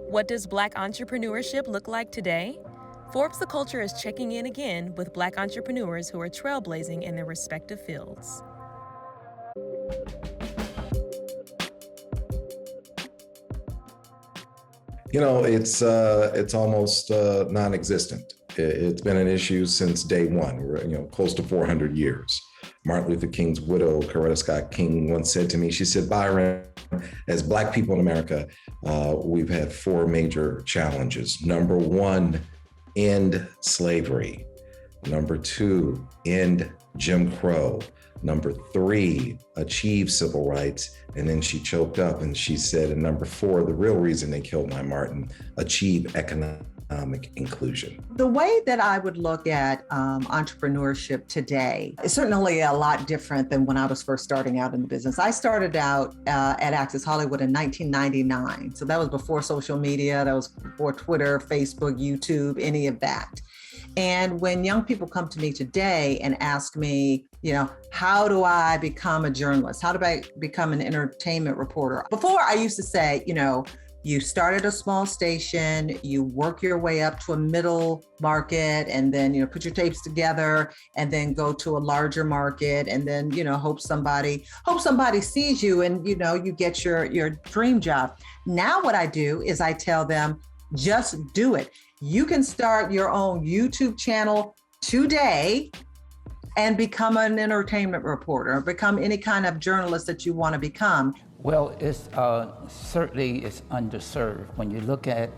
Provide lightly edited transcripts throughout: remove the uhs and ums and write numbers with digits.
What does Black entrepreneurship look like today? Forbes The Culture is checking in again with Black entrepreneurs who are trailblazing in their respective fields. It's almost non-existent. It's been an issue since day one. We're close to 400 years. Martin Luther King's widow, Coretta Scott King, once said to me, she said, "Byron, as Black people in America, we've had four major challenges. Number one, end slavery. Number two, end Jim Crow. Number three, achieve civil rights." And then she choked up and she said, and number four, the real reason they killed my Martin, achieve economic inclusion. The way that I would look at entrepreneurship today is certainly a lot different than when I was first starting out in the business. I started out at Access Hollywood in 1999. So that was before social media, that was before Twitter, Facebook, YouTube, any of that. And when young people come to me today and ask me, how do I become a journalist? How do I become an entertainment reporter? Before I used to say, you start at a small station, you work your way up to a middle market, and then, put your tapes together and then go to a larger market and then, hope somebody sees you and, you get your dream job. Now what I do is I tell them, just do it. You can start your own YouTube channel today and become an entertainment reporter, become any kind of journalist that you want to become. Well, it's certainly it's underserved. When you look at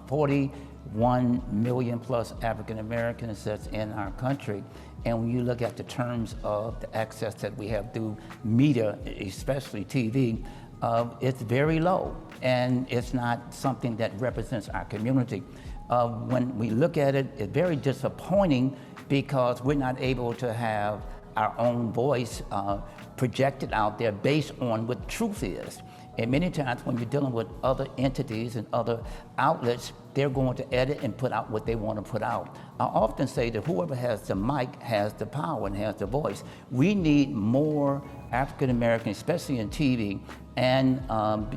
41 million plus African Americans that's in our country, and when you look at the terms of the access that we have through media, especially TV, it's very low, and it's not something that represents our community. When we look at it, it's very disappointing because we're not able to have our own voice projected out there based on what truth is. And many times when you're dealing with other entities and other outlets, they're going to edit and put out what they want to put out. I often say that whoever has the mic has the power and has the voice. We need more African Americans, especially in TV, and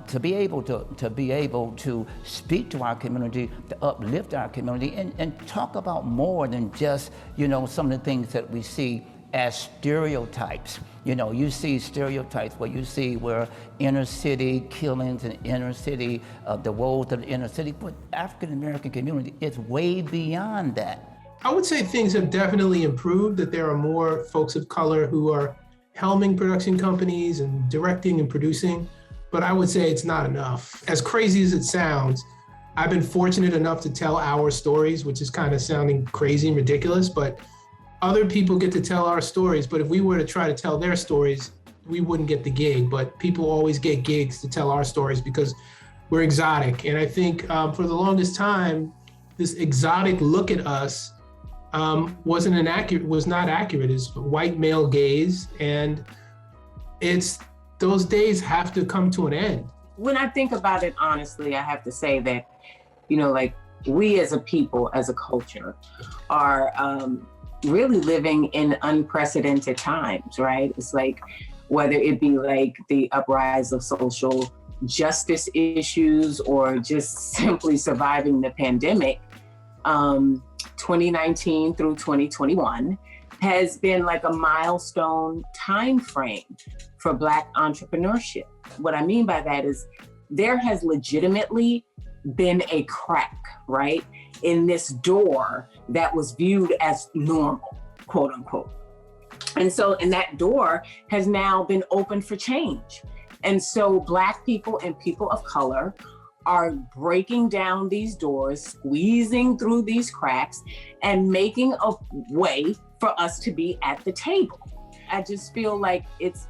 to be able to speak to our community, to uplift our community, and talk about more than just some of the things that we see as stereotypes. You see stereotypes where inner city killings and inner city, the woes of the inner city, but African American community is way beyond that. I would say things have definitely improved, that there are more folks of color who are helming production companies and directing and producing, but I would say it's not enough. As crazy as it sounds, I've been fortunate enough to tell our stories, which is kind of sounding crazy and ridiculous, but other people get to tell our stories. But if we were to try to tell their stories, we wouldn't get the gig. But people always get gigs to tell our stories because we're exotic. And I think for the longest time, this exotic look at us was not accurate. It's white male gaze, and those days have to come to an end. When I think about it, honestly, I have to say that, we as a people, as a culture, are really living in unprecedented times, right? It's like, whether it be like the uprise of social justice issues or just simply surviving the pandemic, 2019 through 2021 has been like a milestone time frame for Black entrepreneurship. What I mean by that is there has legitimately been a crack, right, in this door that was viewed as normal, quote unquote. And that door has now been opened for change. And so Black people and people of color are breaking down these doors, squeezing through these cracks, and making a way for us to be at the table. I just feel like it's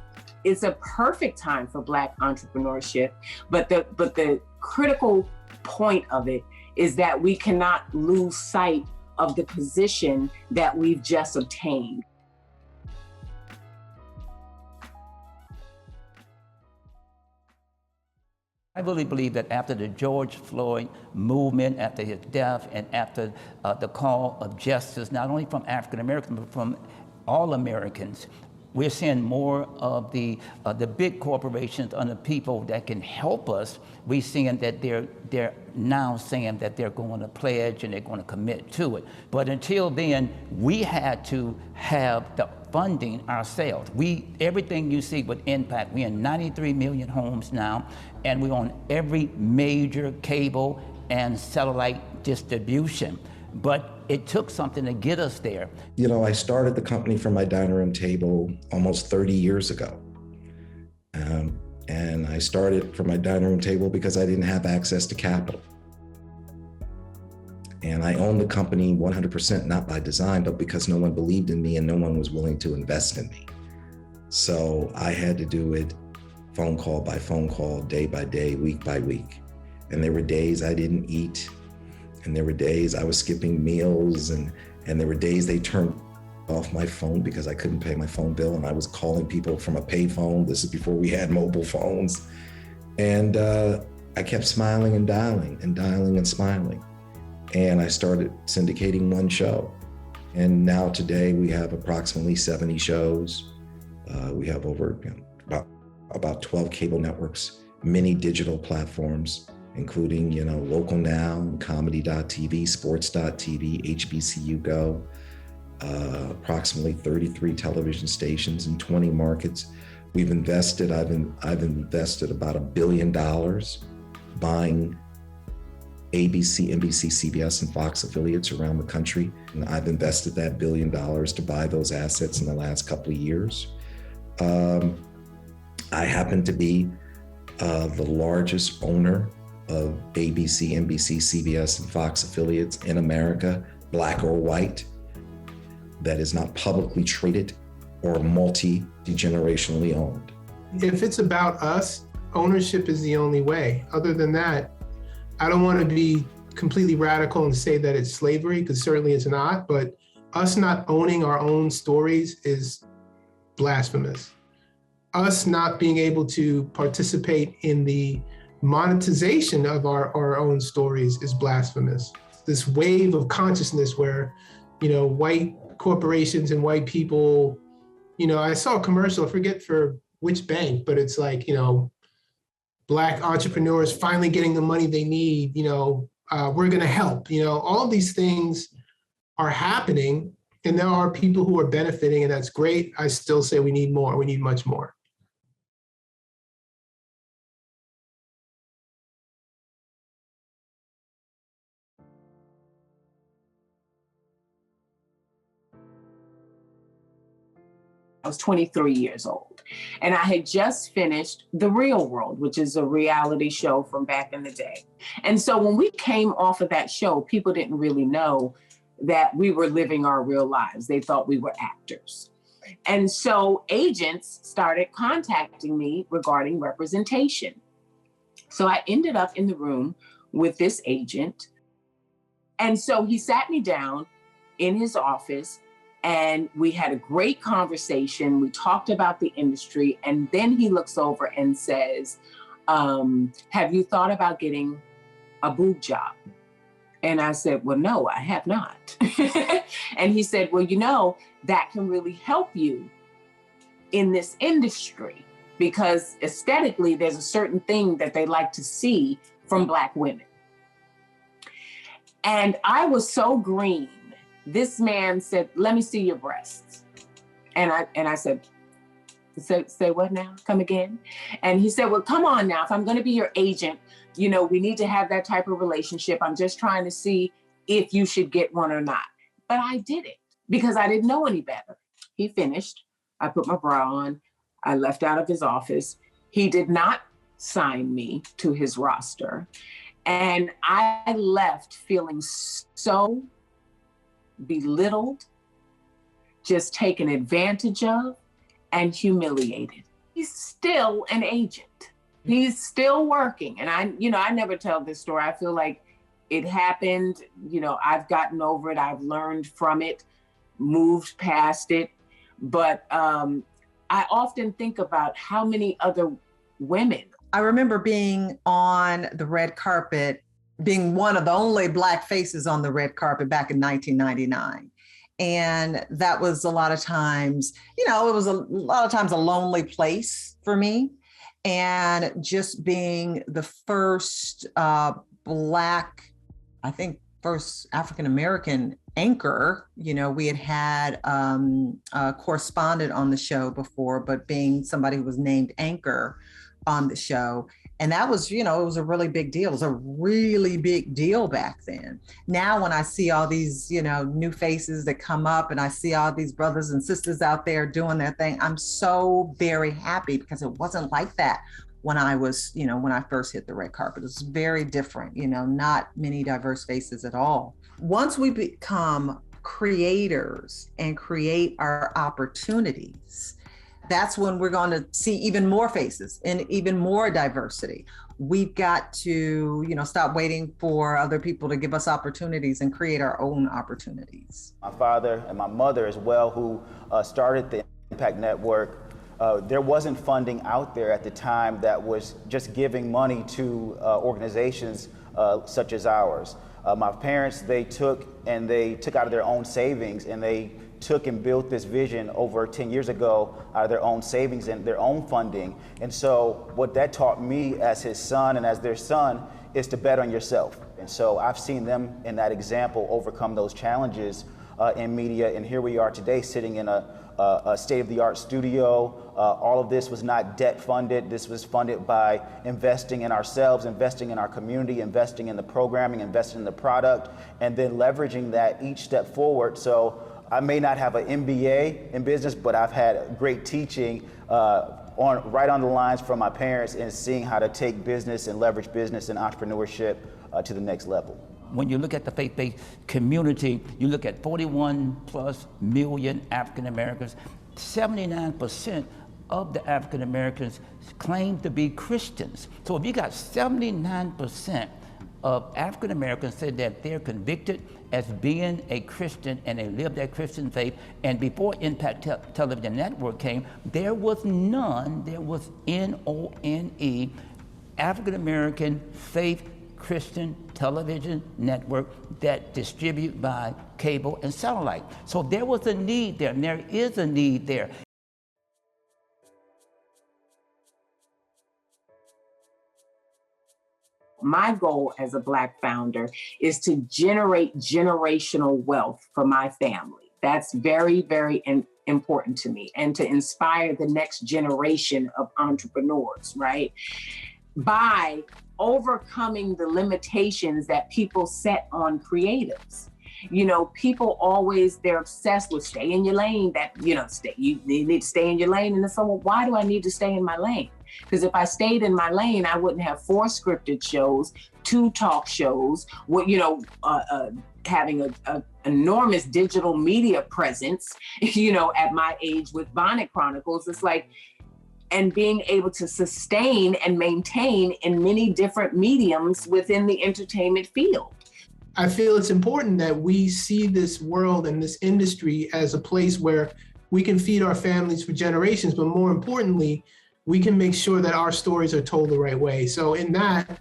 a perfect time for Black entrepreneurship, but the critical point of it is that we cannot lose sight of the position that we've just obtained. I really believe that after the George Floyd movement, after his death, and after the call of justice, not only from African Americans, but from all Americans, We're seeing more of the big corporations and the people that can help us. We're seeing that they're now saying that they're going to pledge and they're going to commit to it. But until then, we had to have the funding ourselves. Everything you see with Impact, we're in 93 million homes now, and we're on every major cable and satellite distribution. But it took something to get us there. You know, I started the company from my dining room table almost 30 years ago. And I started from my dining room table because I didn't have access to capital. And I owned the company 100%, not by design, but because no one believed in me and no one was willing to invest in me. So I had to do it phone call by phone call, day by day, week by week. And there were days I didn't eat. And there were days I was skipping meals, and there were days they turned off my phone because I couldn't pay my phone bill, and I was calling people from a payphone. This is before we had mobile phones. And I kept smiling and dialing and smiling. And I started syndicating one show. And now today we have approximately 70 shows. We have over about 12 cable networks, many digital platforms, including, Local Now, Comedy.tv, Sports.tv, HBCU Go, approximately 33 television stations in 20 markets. I've invested about $1 billion buying ABC, NBC, CBS, and Fox affiliates around the country. And I've invested that $1 billion to buy those assets in the last couple of years. I happen to be the largest owner of ABC, NBC, CBS, and Fox affiliates in America, black or white, that is not publicly traded or multi-generationally owned. If it's about us, ownership is the only way. Other than that, I don't want to be completely radical and say that it's slavery, because certainly it's not, but us not owning our own stories is blasphemous. Us not being able to participate in the monetization of our own stories is blasphemous. This wave of consciousness where, white corporations and white people, I saw a commercial, I forget for which bank, but it's like, Black entrepreneurs finally getting the money they need, we're going to help, all these things are happening, and there are people who are benefiting, and that's great. I still say we need more, we need much more. I was 23 years old, and I had just finished The Real World, which is a reality show from back in the day. And so when we came off of that show, people didn't really know that we were living our real lives. They thought we were actors. And so agents started contacting me regarding representation. So I ended up in the room with this agent. And so he sat me down in his office, and we had a great conversation. We talked about the industry, and then he looks over and says, have you thought about getting a boob job? And I said, well, no, I have not. And he said, well, that can really help you in this industry, because aesthetically, there's a certain thing that they like to see from Black women. And I was so green. This man said, let me see your breasts. And I said, say what now? Come again? And he said, well, come on now. If I'm going to be your agent, we need to have that type of relationship. I'm just trying to see if you should get one or not. But I did it because I didn't know any better. He finished. I put my bra on. I left out of his office. He did not sign me to his roster. And I left feeling so belittled, just taken advantage of, and humiliated. He's still an agent. He's still working. And I never tell this story. I feel like it happened, I've gotten over it. I've learned from it, moved past it. But I often think about how many other women. I remember being on the red carpet, being one of the only Black faces on the red carpet back in 1999. And that was a lot of times, it was a lot of times a lonely place for me. And just being the first Black, I think first African-American anchor, we had a correspondent on the show before, but being somebody who was named anchor on the show. And that was, it was a really big deal. It was a really big deal back then. Now, when I see all these, new faces that come up and I see all these brothers and sisters out there doing their thing, I'm so very happy because it wasn't like that when I was, when I first hit the red carpet. It was very different, not many diverse faces at all. Once we become creators and create our opportunities, that's when we're going to see even more faces and even more diversity. We've got to, stop waiting for other people to give us opportunities and create our own opportunities. My father and my mother as well, who started the Impact Network, there wasn't funding out there at the time that was just giving money to organizations such as ours. My parents, they took out of their own savings, and they took and built this vision over 10 years ago out of their own savings and their own funding. And so what that taught me as his son and as their son is to bet on yourself. And so I've seen them in that example overcome those challenges in media. And here we are today sitting in a state-of-the-art studio. All of this was not debt funded. This was funded by investing in ourselves, investing in our community, investing in the programming, investing in the product, and then leveraging that each step forward. So I may not have an MBA in business, but I've had great teaching right on the lines from my parents and seeing how to take business and leverage business and entrepreneurship to the next level. When you look at the faith-based community, you look at 41 plus million African Americans, 79% of the African Americans claim to be Christians. So if you got 79% of African Americans say that they're convicted as being a Christian and they live that Christian faith, and before Impact Television Network came, there was N-O-N-E, African American faith Christian television network that distribute by cable and satellite. So there was a need there, and there is a need there. My goal as a Black founder is to generate generational wealth for my family. That's very, very important to me, and to inspire the next generation of entrepreneurs, right? By overcoming the limitations that people set on creatives. People always, they're obsessed with stay in your lane, you need to stay in your lane. And so, well, why do I need to stay in my lane? Because if I stayed in my lane, I wouldn't have 4 scripted shows, 2 talk shows, having an enormous digital media presence, at my age with Bonnet Chronicles. It's like, and being able to sustain and maintain in many different mediums within the entertainment field. I feel it's important that we see this world and this industry as a place where we can feed our families for generations, but more importantly, we can make sure that our stories are told the right way. So in that,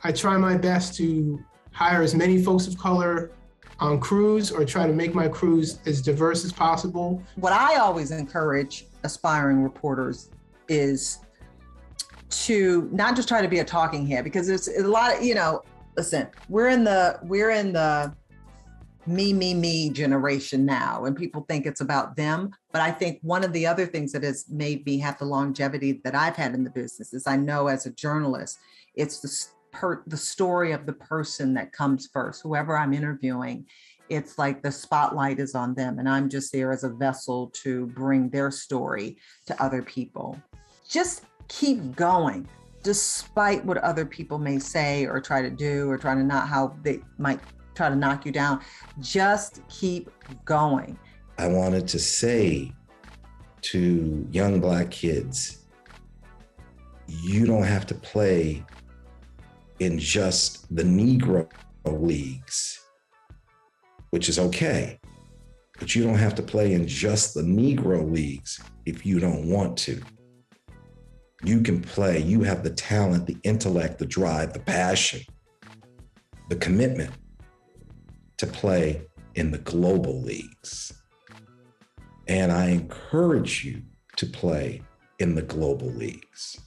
I try my best to hire as many folks of color on crews, or try to make my crews as diverse as possible. What I always encourage aspiring reporters is to not just try to be a talking head, because there's a lot of, listen, we're in the me generation now, and people think it's about them. But I think one of the other things that has made me have the longevity that I've had in the business is I know as a journalist, it's the story of the person that comes first. Whoever I'm interviewing, it's like the spotlight is on them, and I'm just there as a vessel to bring their story to other people. Just keep going, despite what other people may say or try to do, or try to not how they might try to knock you down. Just keep going. I wanted to say to young Black kids, you don't have to play in just the Negro leagues, which is okay, but you don't have to play in just the Negro leagues if you don't want to. You can play, you have the talent, the intellect, the drive, the passion, the commitment to play in the global leagues. And I encourage you to play in the global leagues.